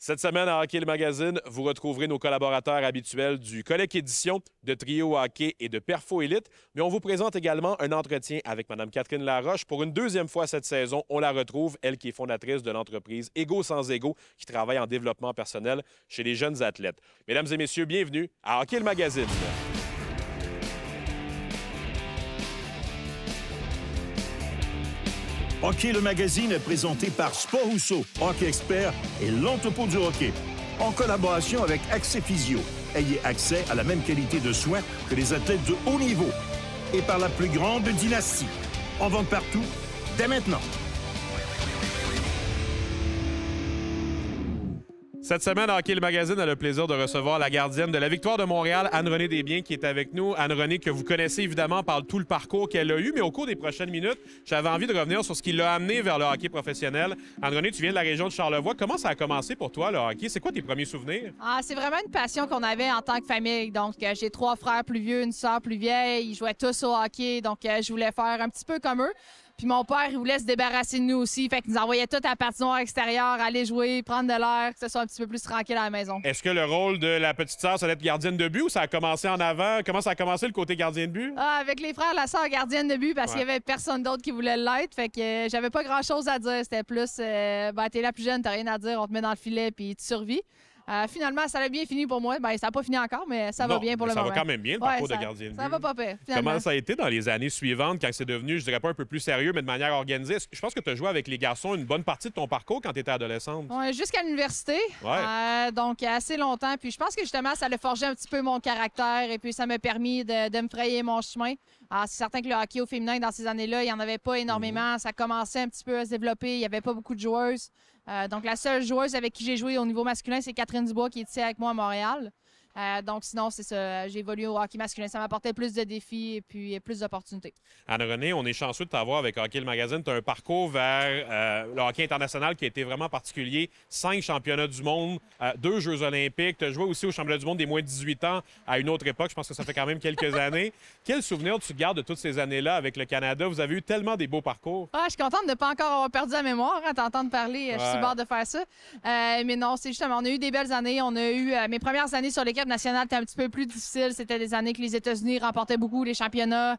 Cette semaine à Hockey le Magazine, vous retrouverez nos collaborateurs habituels du Collègue Édition, de Trio Hockey et de Perfo Élite. Mais on vous présente également un entretien avec Mme Catherine Laroche. Pour une deuxième fois cette saison, on la retrouve, elle qui est fondatrice de l'entreprise Ego sans Ego, qui travaille en développement personnel chez les jeunes athlètes. Mesdames et messieurs, bienvenue à Hockey le Magazine. Hockey le Magazine est présenté par Sport Rousseau, Hockey Expert et l'entrepôt du hockey. En collaboration avec Accès Physio. Ayez accès à la même qualité de soins que les athlètes de haut niveau. Et par la plus grande dynastie. En vente partout, dès maintenant. Cette semaine, à Hockey le Magazine a le plaisir de recevoir la gardienne de la victoire de Montréal, Anne-Renée Desbiens, qui est avec nous. Anne-Renée, que vous connaissez évidemment par tout le parcours qu'elle a eu, mais au cours des prochaines minutes, j'avais envie de revenir sur ce qui l'a amené vers le hockey professionnel. Anne-Renée, tu viens de la région de Charlevoix. Comment ça a commencé pour toi, le hockey? C'est quoi tes premiers souvenirs? C'est vraiment une passion qu'on avait en tant que famille. Donc, j'ai 3 frères plus vieux, une sœur plus vieille. Ils jouaient tous au hockey, donc je voulais faire un petit peu comme eux. Puis mon père, il voulait se débarrasser de nous aussi. Fait qu'il nous envoyait tout à la patinoire extérieure, aller jouer, prendre de l'air, que ce soit un petit peu plus tranquille à la maison. Est-ce que le rôle de la petite sœur, ça doit être gardienne de but ou ça a commencé en avant? Comment ça a commencé le côté gardien de but? Avec les frères, la sœur gardienne de but parce qu'il y avait personne d'autre qui voulait l'être. Fait que j'avais pas grand-chose à dire. C'était plus, t'es la plus jeune, t'as rien à dire, on te met dans le filet puis tu survis. Finalement, ça a bien fini pour moi. Ça n'a pas fini encore, mais ça va bien pour le moment. Ça va quand même bien, le parcours de gardien de but. Ça va pas pire, finalement. Comment ça a été dans les années suivantes, quand c'est devenu, je dirais pas un peu plus sérieux, mais de manière organisée? Je pense que tu as joué avec les garçons une bonne partie de ton parcours quand tu étais adolescente. Ouais, jusqu'à l'université. Ouais. Donc, assez longtemps. Puis je pense que justement, ça a forgé un petit peu mon caractère et puis ça m'a permis de me frayer mon chemin. C'est certain que le hockey au féminin, dans ces années-là, il n'y en avait pas énormément. Ça commençait un petit peu à se développer. Il n'y avait pas beaucoup de joueuses. Donc, la seule joueuse avec qui j'ai joué au niveau masculin, c'est Catherine Dubois, qui est ici avec moi à Montréal. Donc, sinon, c'est ça. J'ai évolué au hockey masculin. Ça m'apportait plus de défis et puis plus d'opportunités. Anne-Renée, on est chanceux de t'avoir avec Hockey le Magazine. Tu as un parcours vers le hockey international qui a été vraiment particulier. 5 championnats du monde, 2 Jeux olympiques. Tu as joué aussi au championnat du monde des moins de 18 ans à une autre époque. Je pense que ça fait quand même quelques années. Quel souvenir tu gardes de toutes ces années-là avec le Canada? Vous avez eu tellement des beaux parcours. Je suis contente de ne pas encore avoir perdu la mémoire. T'entendre parler, je suis bord de faire ça. Mais non, c'est justement, on a eu des belles années. On a eu mes premières années sur l'équipe nationale était un petit peu plus difficile. C'était des années que les États-Unis remportaient beaucoup les championnats.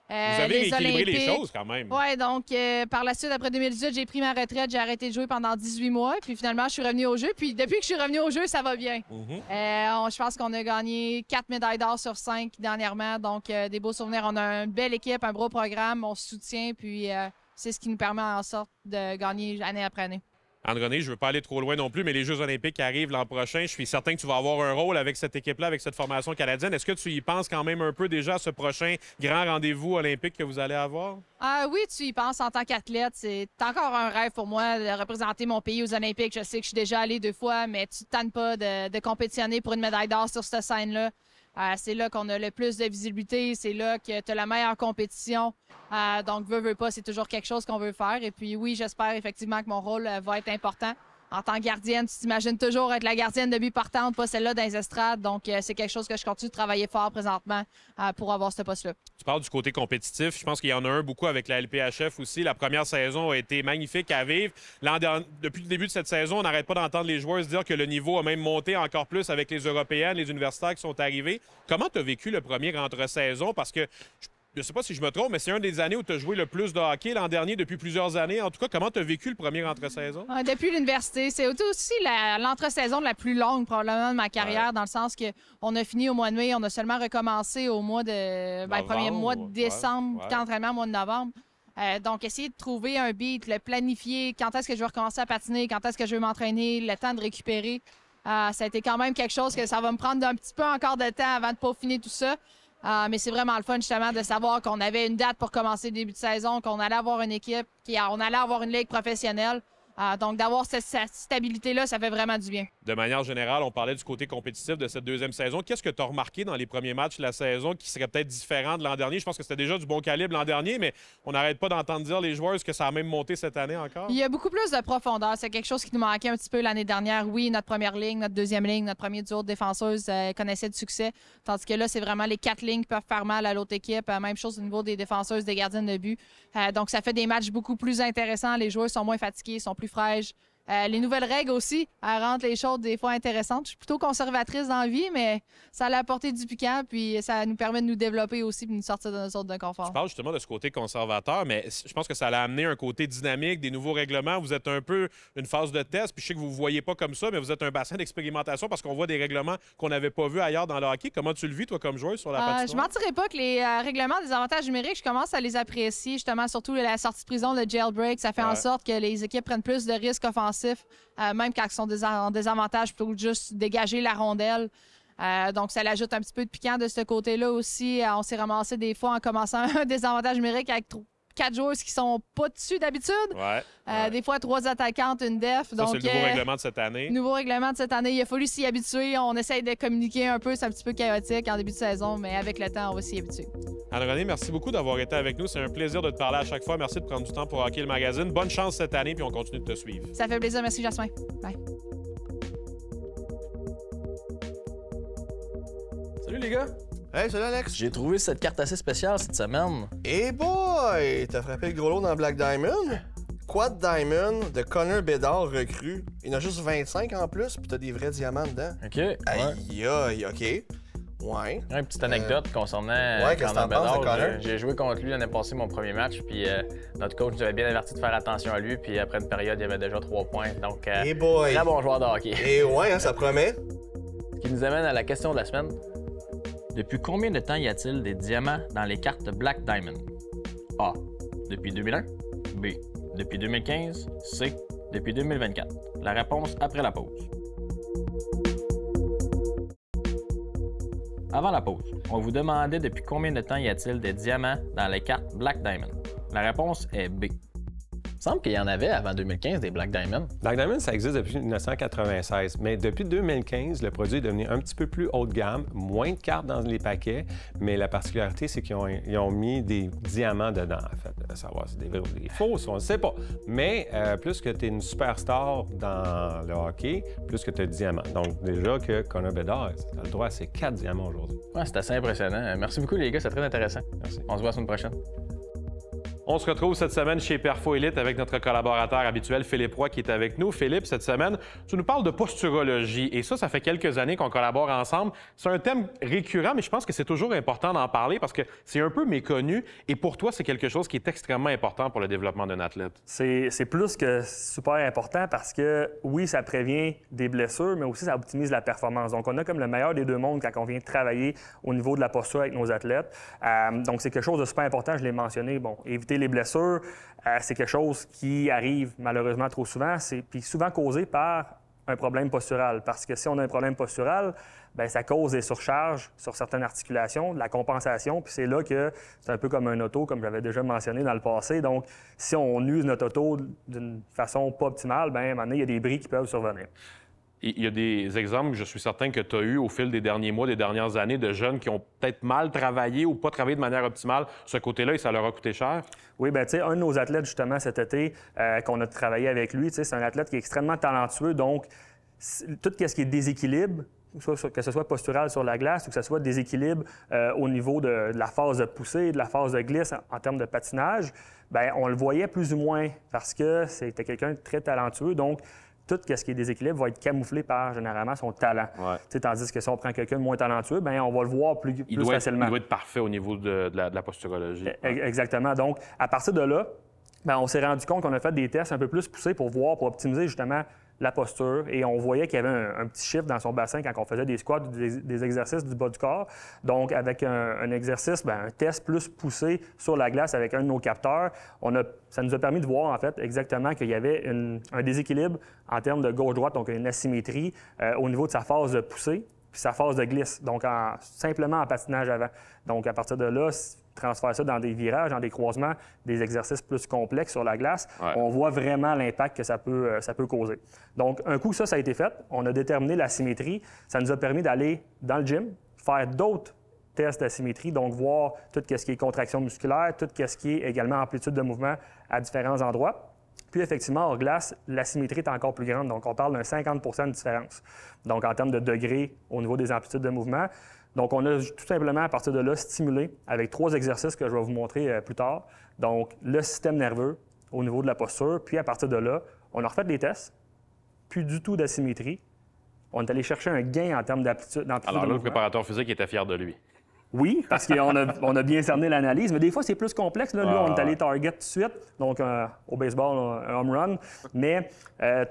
Vous avez rééquilibré Olympiques. les choses quand même. Oui, donc par la suite, après 2018, j'ai pris ma retraite. J'ai arrêté de jouer pendant 18 mois. Puis finalement, je suis revenue au jeu. Puis depuis que je suis revenue au jeu, ça va bien. Je pense qu'on a gagné 4 médailles d'or sur 5 dernièrement. Donc, des beaux souvenirs. On a une belle équipe, un gros programme. On se soutient. Puis c'est ce qui nous permet en sorte de gagner année après année. Anne-Renée, je ne veux pas aller trop loin non plus, mais les Jeux olympiques arrivent l'an prochain. Je suis certain que tu vas avoir un rôle avec cette équipe-là, avec cette formation canadienne. Est-ce que tu y penses quand même un peu déjà à ce prochain grand rendez-vous olympique que vous allez avoir? Oui, tu y penses en tant qu'athlète. C'est encore un rêve pour moi de représenter mon pays aux Olympiques. Je sais que je suis déjà allée 2 fois, mais tu ne te tannes pas de compétitionner pour une médaille d'or sur cette scène-là. C'est là qu'on a le plus de visibilité, c'est là que tu as la meilleure compétition. Donc, veux pas, c'est toujours quelque chose qu'on veut faire. Et puis oui, j'espère effectivement que mon rôle va être important. En tant que gardienne, tu t'imagines toujours être la gardienne de but partante, pas celle-là dans les estrades. Donc, c'est quelque chose que je continue de travailler fort présentement pour avoir ce poste-là. Tu parles du côté compétitif. Je pense qu'il y en a un beaucoup avec la LPHF aussi. La première saison a été magnifique à vivre. Depuis le début de cette saison, on n'arrête pas d'entendre les joueurs se dire que le niveau a même monté encore plus avec les Européennes, les universitaires qui sont arrivés. Comment tu as vécu le premier entre-saison? Parce que je ne sais pas si je me trompe, mais c'est une des années où tu as joué le plus de hockey l'an dernier depuis plusieurs années. En tout cas, comment tu as vécu le premier entre-saison? Depuis l'université. C'est aussi l'entre-saison la plus longue probablement de ma carrière, dans le sens qu'on a fini au mois de mai, on a seulement recommencé au mois de premier mois de décembre, puis entraînement au mois de novembre. Donc, essayer de trouver un beat, le planifier, quand est-ce que je vais recommencer à patiner, quand est-ce que je vais m'entraîner, le temps de récupérer. Ça a été quand même quelque chose que ça va me prendre un petit peu encore de temps avant de peaufiner tout ça. Mais c'est vraiment le fun, justement, de savoir qu'on avait une date pour commencer le début de saison, qu'on allait avoir une équipe, qu'on allait avoir une ligue professionnelle. Donc, d'avoir cette stabilité-là, ça fait vraiment du bien. De manière générale, on parlait du côté compétitif de cette deuxième saison. Qu'est-ce que tu as remarqué dans les premiers matchs de la saison qui serait peut-être différent de l'an dernier? Je pense que c'était déjà du bon calibre l'an dernier, mais on n'arrête pas d'entendre dire les joueurs que ça a même monté cette année encore. Il y a beaucoup plus de profondeur. C'est quelque chose qui nous manquait un petit peu l'année dernière. Oui, notre première ligne, notre deuxième ligne, notre premier duo de défenseuses connaissait du succès. Tandis que là, c'est vraiment les 4 lignes qui peuvent faire mal à l'autre équipe. Même chose au niveau des défenseuses, des gardiennes de but. Donc, ça fait des matchs beaucoup plus intéressants. Les joueurs sont moins fatigués, sont plus fraîches. Les nouvelles règles aussi, elles rendent les choses des fois intéressantes. Je suis plutôt conservatrice dans la vie, mais ça a apporté du piquant, puis ça nous permet de nous développer aussi, puis de nous sortir de notre zone de confort. Tu parles justement de ce côté conservateur, mais je pense que ça a amené un côté dynamique, des nouveaux règlements. Vous êtes un peu une phase de test, puis je sais que vous ne vous voyez pas comme ça, mais vous êtes un bassin d'expérimentation parce qu'on voit des règlements qu'on n'avait pas vus ailleurs dans le hockey. Comment tu le vis, toi, comme joueur sur la patinoire? Je ne mentirais pas que les règlements des avantages numériques, je commence à les apprécier, justement, surtout la sortie de prison, le jailbreak. Ça fait en sorte que les équipes prennent plus de risques offensifs, même quand ils sont en désavantage, plutôt que juste dégager la rondelle. Donc, ça l'ajoute un petit peu de piquant de ce côté-là aussi. On s'est ramassé des fois en commençant un désavantage numérique avec 4 joueurs qui sont pas dessus d'habitude. Des fois, 3 attaquantes, une def. Ça, c'est le nouveau règlement de cette année. Nouveau règlement de cette année. Il a fallu s'y habituer. On essaye de communiquer un peu. C'est un petit peu chaotique en début de saison, mais avec le temps, on va s'y habituer. Anne-Renée, merci beaucoup d'avoir été avec nous. C'est un plaisir de te parler à chaque fois. Merci de prendre du temps pour Hockey le Magazine. Bonne chance cette année, puis on continue de te suivre. Ça fait plaisir. Merci, Jasmin. Bye. Salut les gars! Hey, salut Alex! J'ai trouvé cette carte assez spéciale cette semaine. Hey boy! T'as frappé le gros lot dans Black Diamond? Quad Diamond de Connor Bedard recrue. Il y en a juste 25 en plus, puis t'as des vrais diamants dedans. OK. Aïe, aïe, OK. Ouais. Une petite anecdote concernant Connor Bedard. J'ai joué contre lui l'année passée, mon premier match, puis notre coach nous avait bien averti de faire attention à lui, puis après une période, il y avait déjà 3 points. Donc, hey boy! très bon joueur de hockey. Et ouais, hein, ça promet. Ce qui nous amène à la question de la semaine. Depuis combien de temps y a-t-il des diamants dans les cartes Black Diamond? A. Depuis 2001. B. Depuis 2015. C. Depuis 2024. La réponse après la pause. Avant la pause, on vous demandait depuis combien de temps y a-t-il des diamants dans les cartes Black Diamond. La réponse est B. Il semble qu'il y en avait avant 2015 des Black Diamond. Black Diamond, ça existe depuis 1996, mais depuis 2015, le produit est devenu un petit peu plus haut de gamme, moins de cartes dans les paquets, mais la particularité, c'est qu'ils ont mis des diamants dedans, en fait. À savoir si c'est des vrais ou des faux, on ne sait pas. Mais plus que tu es une superstar dans le hockey, plus que tu as de diamants. Donc déjà que Connor Bedard a le droit à ses 4 diamants aujourd'hui. Ouais, c'est assez impressionnant. Merci beaucoup les gars, c'est très intéressant. Merci. On se voit la semaine prochaine. On se retrouve cette semaine chez Perfo Elite avec notre collaborateur habituel, Philippe Roy, qui est avec nous. Philippe, cette semaine, tu nous parles de posturologie. Et ça fait quelques années qu'on collabore ensemble. C'est un thème récurrent, mais je pense que c'est toujours important d'en parler parce que c'est un peu méconnu. Et pour toi, c'est quelque chose qui est extrêmement important pour le développement d'un athlète. C'est plus que super important parce que, oui, ça prévient des blessures, mais aussi ça optimise la performance. Donc, on a comme le meilleur des deux mondes quand on vient travailler au niveau de la posture avec nos athlètes. Donc, c'est quelque chose de super important, je l'ai mentionné. Bon, éviter les blessures, c'est quelque chose qui arrive malheureusement trop souvent, puis souvent causé par un problème postural. Parce que si on a un problème postural, bien, ça cause des surcharges sur certaines articulations, de la compensation, puis c'est là que c'est un peu comme un auto, comme j'avais déjà mentionné dans le passé. Donc, si on use notre auto d'une façon pas optimale, bien, à un moment donné, il y a des bris qui peuvent survenir. Il y a des exemples, je suis certain, que tu as eu au fil des derniers mois, des dernières années, de jeunes qui ont peut-être mal travaillé ou pas travaillé de manière optimale ce côté-là et ça leur a coûté cher? Oui, bien, tu sais, un de nos athlètes, justement, cet été, qu'on a travaillé avec lui, tu sais, c'est un athlète qui est extrêmement talentueux. Donc, tout ce qui est déséquilibre, que ce soit postural sur la glace ou que ce soit déséquilibre au niveau de la phase de poussée, de la phase de glisse en termes de patinage, bien, on le voyait plus ou moins parce que c'était quelqu'un de très talentueux. Donc, tout ce qui est déséquilibre va être camouflé par, généralement, son talent. Ouais. Tandis que si on prend quelqu'un de moins talentueux, bien, on va le voir plus facilement. Il doit être parfait au niveau de la posturologie. Exactement. Donc, à partir de là, bien, on s'est rendu compte qu'on a fait des tests un peu plus poussés pour optimiser justement la posture. Et on voyait qu'il y avait un petit chiffre dans son bassin quand on faisait des squats ou des exercices du bas du corps. Donc, avec un exercice, bien, un test plus poussé sur la glace avec un de nos capteurs, ça nous a permis de voir, en fait, exactement qu'il y avait un déséquilibre en termes de gauche-droite, donc une asymétrie au niveau de sa phase de poussée puis sa phase de glisse, donc simplement en patinage avant. Donc, à partir de là, transfère ça dans des virages, dans des croisements, des exercices plus complexes sur la glace, on voit vraiment l'impact que ça peut causer. Donc, un coup ça a été fait, on a déterminé la symétrie. Ça nous a permis d'aller dans le gym, faire d'autres tests d'asymétrie, donc voir tout ce qui est contraction musculaire, tout ce qui est également amplitude de mouvement à différents endroits. Puis, effectivement, hors glace, l'asymétrie est encore plus grande. Donc, on parle d'un 50 de différence. Donc, en termes de degrés au niveau des amplitudes de mouvement. Donc, on a tout simplement, à partir de là, stimulé avec 3 exercices que je vais vous montrer plus tard. Donc, le système nerveux au niveau de la posture. Puis, à partir de là, on a refait des tests. plus du tout d'asymétrie. On est allé chercher un gain en termes d'amplitude. Alors là, le préparateur physique était fier de lui. Oui, parce qu'on a bien cerné l'analyse, mais des fois, c'est plus complexe. Là, on est allé target tout de suite, donc au baseball, un home run. Mais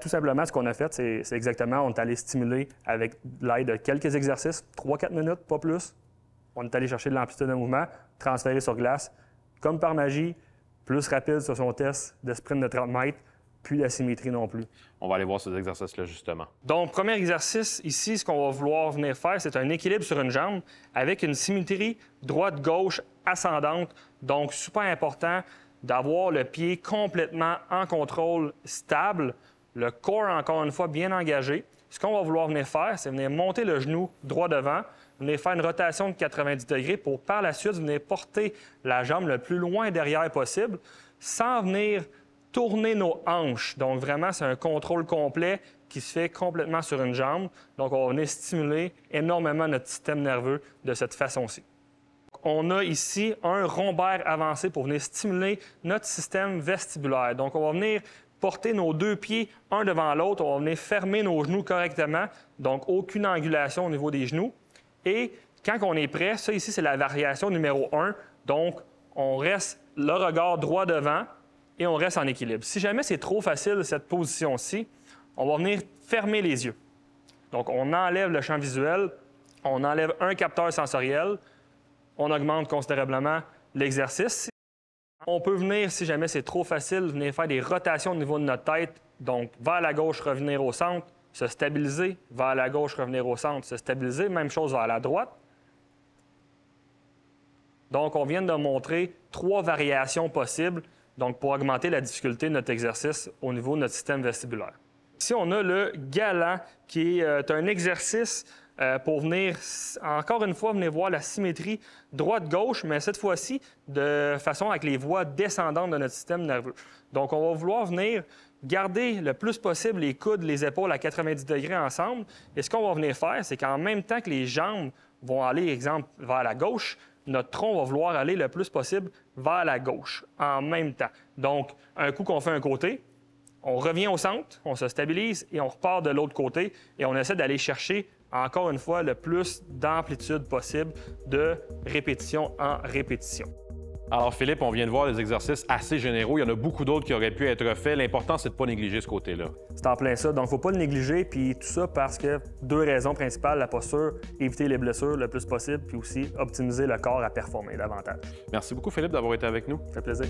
tout simplement, ce qu'on a fait, c'est exactement, on est allé stimuler avec l'aide de quelques exercices, 3-4 minutes, pas plus. On est allé chercher de l'amplitude de mouvement, transférer sur glace, comme par magie, plus rapide sur son test de sprint de 30 mètres, plus d'asymétrie non plus. On va aller voir ces exercices-là, justement. Donc, premier exercice, ici, ce qu'on va vouloir venir faire, c'est un équilibre sur une jambe avec une symétrie droite-gauche ascendante. Donc, super important d'avoir le pied complètement en contrôle stable, le corps, encore une fois, bien engagé. Ce qu'on va vouloir venir faire, c'est venir monter le genou droit devant, venir faire une rotation de 90 degrés pour, par la suite, venir porter la jambe le plus loin derrière possible, sans venir tourner nos hanches. Donc, vraiment, c'est un contrôle complet qui se fait complètement sur une jambe. Donc, on va venir stimuler énormément notre système nerveux de cette façon-ci. On a ici un rhombaire avancé pour venir stimuler notre système vestibulaire. Donc, on va venir porter nos deux pieds un devant l'autre. On va venir fermer nos genoux correctement. Donc, aucune angulation au niveau des genoux. Et quand on est prêt, ça ici, c'est la variation numéro 1. Donc, on reste le regard droit devant et on reste en équilibre. Si jamais c'est trop facile, cette position-ci, on va venir fermer les yeux. Donc, on enlève le champ visuel, on enlève un capteur sensoriel, on augmente considérablement l'exercice. On peut venir, si jamais c'est trop facile, venir faire des rotations au niveau de notre tête. Donc, vers la gauche, revenir au centre, se stabiliser, vers la gauche, revenir au centre, se stabiliser. Même chose vers la droite. Donc, on vient de montrer 3 variations possibles donc pour augmenter la difficulté de notre exercice au niveau de notre système vestibulaire. Ici, on a le galant, qui est un exercice pour venir, encore une fois, venir voir la symétrie droite-gauche, mais cette fois-ci de façon avec les voies descendantes de notre système nerveux. Donc, on va vouloir venir garder le plus possible les coudes, les épaules à 90 degrés ensemble. Et ce qu'on va venir faire, c'est qu'en même temps que les jambes vont aller, exemple, vers la gauche, notre tronc va vouloir aller le plus possible vers la gauche en même temps. Donc, un coup qu'on fait un côté, on revient au centre, on se stabilise et on repart de l'autre côté et on essaie d'aller chercher, encore une fois, le plus d'amplitude possible de répétition en répétition. Alors, Philippe, on vient de voir des exercices assez généraux. Il y en a beaucoup d'autres qui auraient pu être faits. L'important, c'est de ne pas négliger ce côté-là. C'est en plein ça. Donc, il ne faut pas le négliger. Puis tout ça parce que 2 raisons principales. La posture, éviter les blessures le plus possible, puis aussi optimiser le corps à performer davantage. Merci beaucoup, Philippe, d'avoir été avec nous. Ça fait plaisir.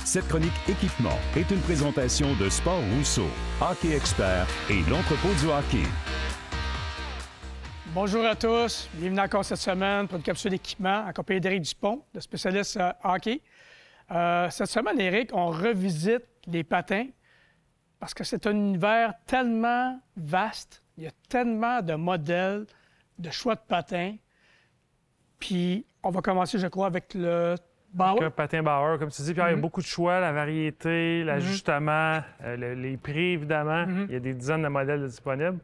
Cette chronique équipement est une présentation de Sport Rousseau, Hockey Expert et l'entrepôt du hockey. Bonjour à tous. Bienvenue encore cette semaine pour une capsule d'équipement en compagnie d'Éric Dupont, le spécialiste hockey. Cette semaine, Éric, on revisite les patins parce que c'est un univers tellement vaste. Il y a tellement de modèles, de choix de patins. Puis, on va commencer, je crois, avec le Bauer. Un patin Bauer, comme tu dis. Puis, il y a beaucoup de choix, la variété, l'ajustement, les prix, évidemment. Il y a des dizaines de modèles disponibles.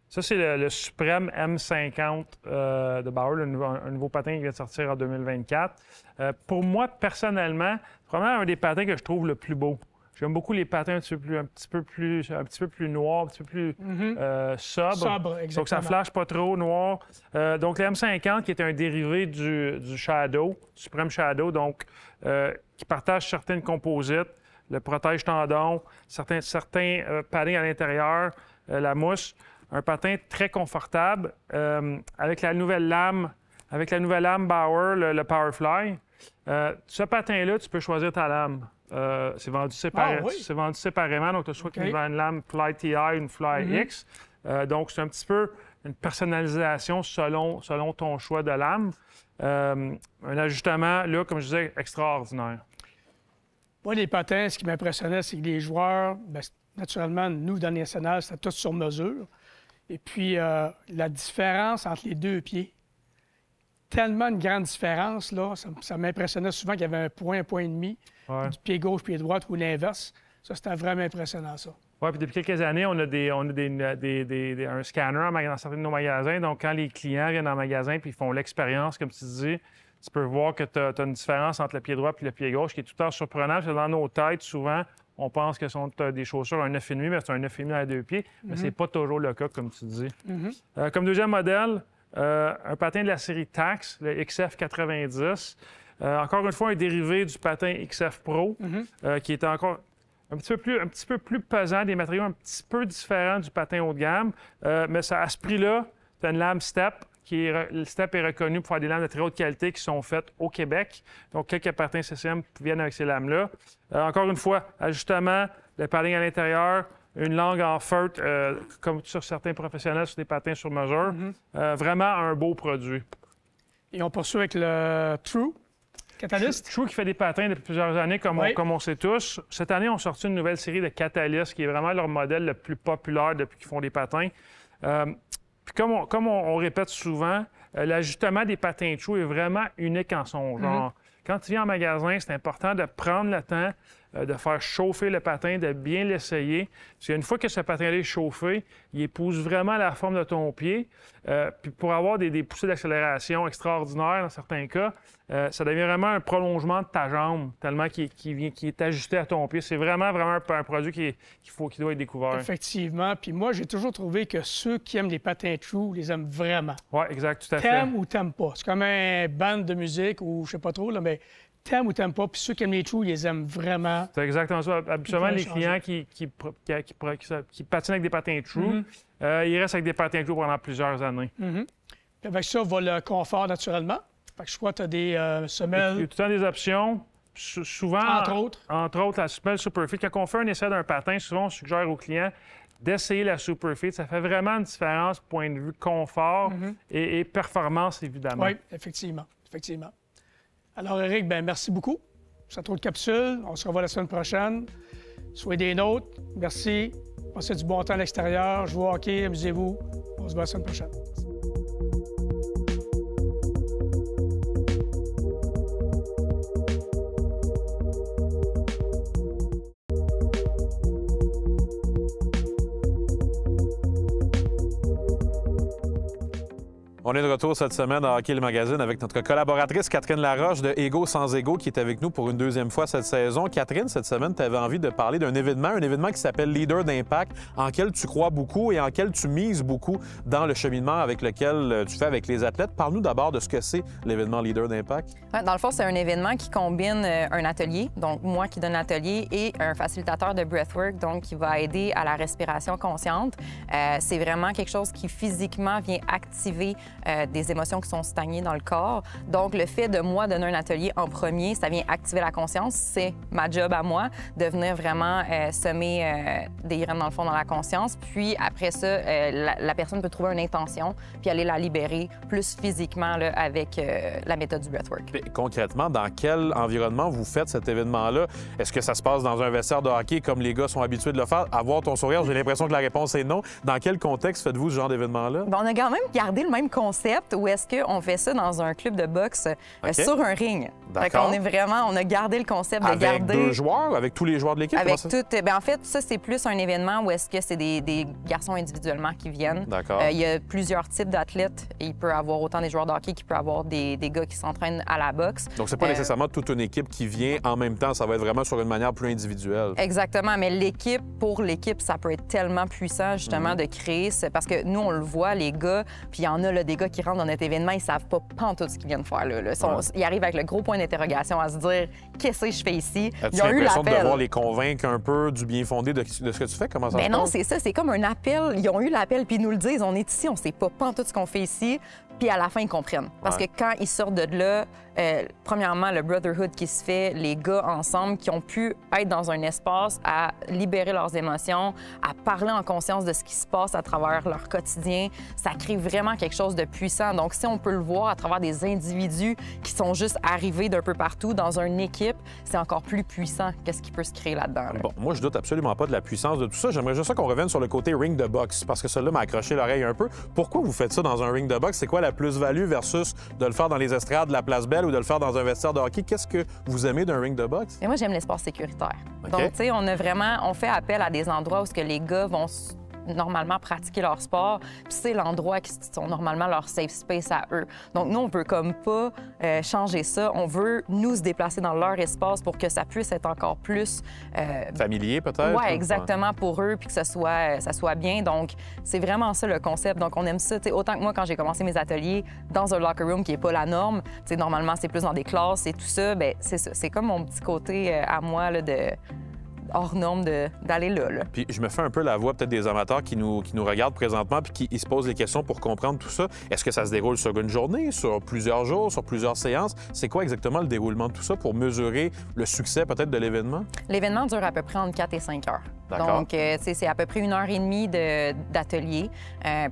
Ça, c'est le suprême M50 de Bauer, un nouveau patin qui vient de sortir en 2024. Pour moi, personnellement, c'est probablement un des patins que je trouve le plus beau. J'aime beaucoup les patins un petit peu plus noirs, un petit peu plus sobres. Sobre, exactement. Donc, ça flash pas trop noir. Donc, le M50, qui est un dérivé du Shadow, Supreme Shadow, donc qui partage certaines composites, le protège-tendon, certains paddings à l'intérieur, la mousse. Un patin très confortable avec la nouvelle lame Bauer, le Powerfly. Ce patin-là, tu peux choisir ta lame. C'est vendu séparément, donc tu as soit une lame Fly TI ou une Fly X. Donc, c'est un petit peu une personnalisation selon ton choix de lame. Un ajustement, là, comme je disais, extraordinaire. Moi, les patins, ce qui m'impressionnait, c'est que les joueurs, bien, naturellement, nous, dans les nationales, c'était tout sur mesure. Et puis, la différence entre les 2 pieds, tellement une grande différence, là, ça m'impressionnait souvent qu'il y avait un point et demi, du pied gauche, pied droit ou l'inverse. Ça, c'était vraiment impressionnant, ça. Oui, puis depuis quelques années, on a un scanner dans certains de nos magasins. Donc, quand les clients viennent dans le magasin puis ils font l'expérience, comme tu dis, tu peux voir que tu as une différence entre le pied droit et le pied gauche qui est tout le temps surprenant. Parce que dans nos têtes, souvent, on pense que ce sont des chaussures un 9,5, mais c'est un 9,5 à 2 pieds. Mais c'est pas toujours le cas, comme tu dis. Comme deuxième modèle, un patin de la série Tacx, le XF90. Encore une fois, un dérivé du patin XF Pro, qui est encore un petit peu plus pesant, des matériaux un petit peu différents du patin haut de gamme. Mais ça, à ce prix-là, tu as une lame Step. Le Step est reconnu pour faire des lames de très haute qualité qui sont faites au Québec. Donc, quelques patins CCM viennent avec ces lames-là. Encore une fois, ajustement, le padding à l'intérieur, une langue en feutre, comme sur certains professionnels, sur des patins sur mesure. Vraiment un beau produit. Et on poursuit avec le True Catalyst. True qui fait des patins depuis plusieurs années, comme on sait tous. Cette année, on sorti une nouvelle série de Catalyst, qui est vraiment leur modèle le plus populaire depuis qu'ils font des patins. Puis comme on répète souvent, l'ajustement des patins True est vraiment unique en son genre. Quand tu viens en magasin, c'est important de prendre le temps de faire chauffer le patin, de bien l'essayer. Parce qu'une fois que ce patin-là est chauffé, il épouse vraiment la forme de ton pied. Puis pour avoir des poussées d'accélération extraordinaires dans certains cas, ça devient vraiment un prolongement de ta jambe, tellement qui est ajusté à ton pied. C'est vraiment un produit qui doit être découvert. Effectivement. Puis moi, j'ai toujours trouvé que ceux qui aiment les patins True les aiment vraiment. Oui, exact, tout à fait. T'aimes ou t'aimes pas. C'est comme un band de musique ou je sais pas trop, là, mais t'aimes ou t'aimes pas. Puis ceux qui aiment les True, ils les aiment vraiment. C'est exactement ça. Habituellement, les clients qui patinent avec des patins True, ils restent avec des patins True pendant plusieurs années. Puis avec ça, va le confort naturellement. Fait que je crois que tu as des semelles. Il y a tout le temps des options. Souvent, entre autres, la semelle Superfit. Quand on fait un essai d'un patin, souvent, on suggère aux clients d'essayer la Superfit. Ça fait vraiment une différence point de vue confort et performance, évidemment. Oui, effectivement. Alors, Éric, merci beaucoup. C'est trop de capsules. On se revoit la semaine prochaine. Soyez des nôtres. Merci. Passez du bon temps à l'extérieur. Jouez au hockey. Amusez-vous. On se voit la semaine prochaine. On est de retour cette semaine à Hockey le Magazine avec notre collaboratrice Catherine Laroche de Ego sans Ego qui est avec nous pour une deuxième fois cette saison. Catherine, cette semaine, tu avais envie de parler d'un événement qui s'appelle Leader d'Impact, en lequel tu crois beaucoup et en lequel tu mises beaucoup dans le cheminement avec lequel tu fais avec les athlètes. Parle-nous d'abord de ce que c'est l'événement Leader d'Impact. Dans le fond, c'est un événement qui combine un atelier, donc moi qui donne l'atelier, et un facilitateur de breathwork, donc qui va aider à la respiration consciente. C'est vraiment quelque chose qui physiquement vient activer des émotions qui sont stagnées dans le corps. Donc, le fait de moi donner un atelier en premier, ça vient activer la conscience. C'est ma job à moi de venir vraiment semer des graines dans le fond dans la conscience. Puis après ça, la personne peut trouver une intention puis aller la libérer plus physiquement là, avec la méthode du breathwork. Et concrètement, dans quel environnement vous faites cet événement-là? Est-ce que ça se passe dans un vestiaire de hockey comme les gars sont habitués de le faire? Avoir ton sourire, j'ai l'impression que la réponse est non. Dans quel contexte faites-vous ce genre d'événement-là? Bien, on a quand même gardé le même concept où est-ce qu'on fait ça dans un club de boxe sur un ring. D'accord. On a gardé le concept de avec garder... Avec 2 joueurs? Avec tous les joueurs de l'équipe? Avec tout... Bien, en fait, ça, c'est plus un événement où est-ce que c'est des garçons individuellement qui viennent. D'accord. Il y a plusieurs types d'athlètes. Il peut y avoir autant des joueurs de hockey qu'il peut y avoir des gars qui s'entraînent à la boxe. Donc, c'est pas nécessairement toute une équipe qui vient en même temps. Ça va être vraiment sur une manière plus individuelle. Exactement. Mais pour l'équipe, ça peut être tellement puissant, justement, de créer... Parce que nous, on le voit, les gars, puis il y en a là, des gars qui rentrent dans notre événement, ils savent pas pantoute ce qu'ils viennent faire là. Ils arrivent avec le gros point d'interrogation à se dire « Qu'est-ce que je fais ici? » As-tu l'impression de devoir les convaincre un peu du bien fondé de ce que tu fais? Comment ça se passe? Non, c'est ça. C'est comme un appel. Ils ont eu l'appel, puis ils nous le disent. On est ici, on sait pas pantoute ce qu'on fait ici. Puis à la fin, ils comprennent. Parce que quand ils sortent de là, premièrement, le brotherhood qui se fait, les gars ensemble qui ont pu être dans un espace à libérer leurs émotions, à parler en conscience de ce qui se passe à travers leur quotidien, ça crée vraiment quelque chose de puissant. Donc, si on peut le voir à travers des individus qui sont juste arrivés d'un peu partout dans une équipe, c'est encore plus puissant qu'est-ce qui peut se créer là-dedans. Bon, moi, je doute absolument pas de la puissance de tout ça. J'aimerais juste qu'on revienne sur le côté ring de boxe, parce que cela m'a accroché l'oreille un peu. Pourquoi vous faites ça dans un ring de boxe? C'est quoi la plus-value versus de le faire dans les estrades de la Place Belle ou de le faire dans un vestiaire de hockey? Qu'est-ce que vous aimez d'un ring de boxe? Et moi, j'aime l'espace sécuritaire. Okay. Donc, tu sais, on fait appel à des endroits où ce que les gars vont normalement pratiquer leur sport, puis c'est l'endroit qui sont normalement leur safe space à eux. Donc, nous, on peut comme pas changer ça. On veut, nous, se déplacer dans leur espace pour que ça puisse être encore plus... familier, peut-être? Oui, exactement, pour eux, puis que ça soit bien. Donc, c'est vraiment ça, le concept. Donc, on aime ça. T'sais, autant que moi, quand j'ai commencé mes ateliers dans un locker room qui n'est pas la norme, t'sais, normalement, c'est plus dans des classes et tout ça, bien, c'est ça. C'est comme mon petit côté à moi, là, de... hors norme d'aller là. Puis je me fais un peu la voix peut-être des amateurs qui nous regardent présentement puis qui se posent les questions pour comprendre tout ça. Est-ce que ça se déroule sur une journée, sur plusieurs jours, sur plusieurs séances? C'est quoi exactement le déroulement de tout ça pour mesurer le succès peut-être de l'événement? L'événement dure à peu près entre 4 et 5 heures. D'accord. Donc, c'est à peu près 1h30 d'atelier.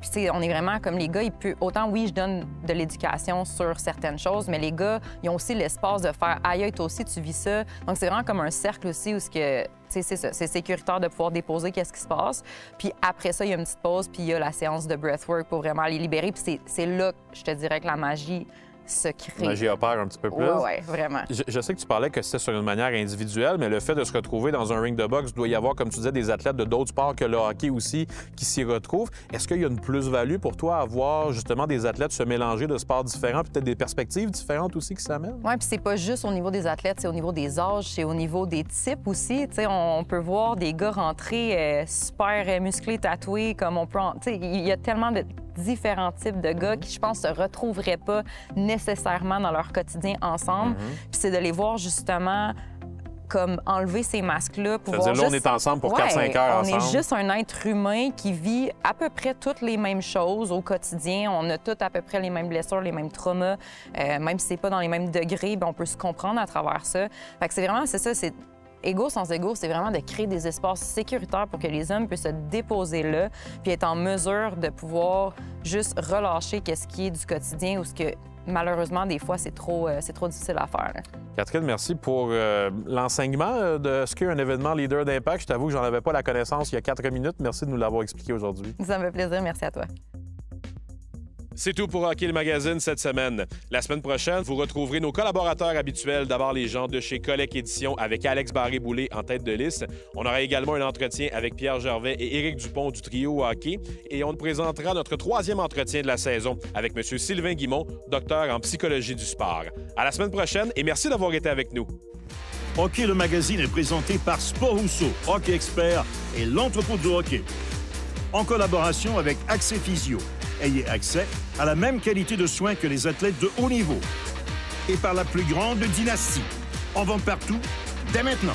Puis, on est vraiment comme les gars, autant, oui, je donne de l'éducation sur certaines choses, mais les gars, ils ont aussi l'espace de faire « Aïe, toi aussi, tu vis ça ». Donc, c'est vraiment comme un cercle aussi où c'est ça, c'est sécuritaire de pouvoir déposer qu'est-ce qui se passe. Puis après ça, il y a une petite pause, puis il y a la séance de breathwork pour vraiment les libérer. Puis c'est là que je te dirais que la magie se crée. La magie opère un petit peu plus. Oui, vraiment. Je sais que tu parlais que c'était sur une manière individuelle, mais le fait de se retrouver dans un ring de boxe, doit y avoir, comme tu disais, des athlètes de d'autres sports que le hockey aussi qui s'y retrouvent. Est-ce qu'il y a une plus-value pour toi à voir justement des athlètes se mélanger de sports différents, peut-être des perspectives différentes aussi qui s'amènent? Oui, puis c'est pas juste au niveau des athlètes, c'est au niveau des âges, c'est au niveau des types aussi. Tu sais, on peut voir des gars rentrer super musclés, tatoués, comme on peut... Tu sais, il y a tellement de différents types de gars qui, je pense, se retrouveraient pas nécessairement dans leur quotidien ensemble. Puis c'est de les voir justement comme enlever ces masques-là. Ça veut dire, là, on est ensemble pour 4-5 heures ensemble. On est juste un être humain qui vit à peu près toutes les mêmes choses au quotidien. On a toutes à peu près les mêmes blessures, les mêmes traumas. Même si c'est pas dans les mêmes degrés, bien, on peut se comprendre à travers ça. Fait que c'est vraiment, c'est ça, c'est Égaux sans égaux, c'est vraiment de créer des espaces sécuritaires pour que les hommes puissent se déposer là, puis être en mesure de pouvoir juste relâcher qu'est-ce qui est du quotidien ou ce que, malheureusement, des fois, c'est trop difficile à faire. Là. Catherine, merci pour l'enseignement de ce qu'est un événement leader d'impact. Je t'avoue que j'en avais pas la connaissance il y a 4 minutes. Merci de nous l'avoir expliqué aujourd'hui. Ça me fait plaisir. Merci à toi. C'est tout pour Hockey le Magazine cette semaine. La semaine prochaine, vous retrouverez nos collaborateurs habituels, d'abord les gens de chez Colec Édition avec Alex Barré-Boulay en tête de liste. On aura également un entretien avec Pierre Gervais et Éric Dupont du trio Hockey. Et on présentera notre 3e entretien de la saison avec M. Sylvain Guimont, docteur en psychologie du sport. À la semaine prochaine et merci d'avoir été avec nous. Hockey le Magazine est présenté par Sport Rousseau, Hockey Expert et l'entrepôt du hockey. En collaboration avec Accès Physio. Ayez accès à la même qualité de soins que les athlètes de haut niveau. Et par la plus grande dynastie. En vente partout, dès maintenant.